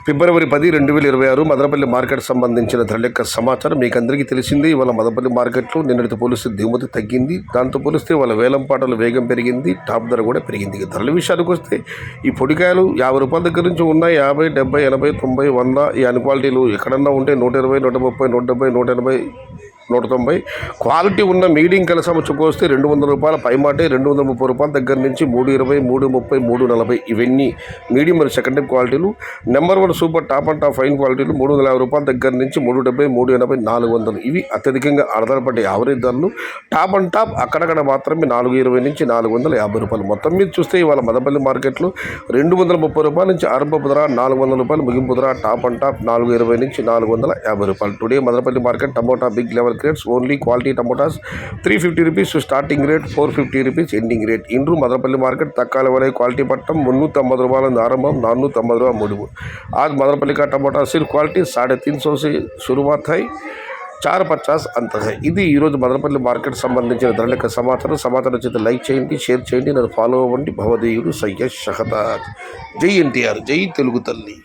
ఫిబ్రవరి 10, 2026 Madanapalle market సంబంధించిన ధరల యొక్క సమాచారం మీకు అందరికీ తెలిసింది. ఇవాళ మదనపల్లి మార్కెట్లో నిన్నటితో పోలిస్తే దిగుమతి తగ్గింది. దాంతో పోలిస్తే వాళ్ళ వేలం పాటలు వేగం పెరిగింది, టాప్ ధర కూడా పెరిగింది. ధరల విషయానికి వస్తే ఈ పొడికాయలు 50 రూపాయల దగ్గర నుంచి ఉన్నాయి. 50, 70, 80, 90, 100 ఈ అన్ని క్వాలిటీలు ఎక్కడన్నా ఉంటే 120, 130, 170, 180, 190. క్వాలిటీ ఉన్న మీడియం కలసం వచ్చుకొస్తే 200 రూపాయల పైమాటే 230 రూపాయల దగ్గర నుంచి 320, 330, 340 ఇవన్నీ మీడియం మరియు సెకండ్ క్వాలిటీలు. Number 1 super top and top fine క్వాలిటీలు 350 రూపాయల దగ్గర నుంచి 370, 380, 400 ఇవి అత్యధికంగా ఆధారపడే యావరేజ్ ధరలు. టాప్ అండ్ టాప్ అక్కడక్కడ మాత్రమే 420 నుంచి 450 రూపాయలు. మొత్తం మీద చూస్తే ఇవాళ మదనపల్లి మార్కెట్లో 230 రూపాయల నుంచి ఆరంభపు ధర, 400 రూపాయలు ముగింపు ధర. టాప్ అండ్ టాప్ 420 నుంచి 450 రూపాయలు. Today Madanapalle market tomato big level grades only quality tomatoes 350 rupees starting rate, 450 rupees ending rate. ఇండ్రు మదనపల్లి మార్केट तक्काल वाले क्वालिटी पट्टम 350 रुपये आरंभ, 450 रुपये मुड़ू. आज मदनपल्ली का टमाटा सिर्फ क्वालिटी 350 से शुरुआत है, 450 अंत है. ఇది ఈరోజు మదనపల్లి మార్కెట్ సంబంధించిన ధరల యొక్క సమాచారం చేత లైక్ చేయండి, షేర్ చేయండి, నన్ను ఫాలో అవ్వండి. భవదేయుడు సయ్యద్ షహదాద్. జై ఎన్టీఆర్, జై తెలుగు తల్లి.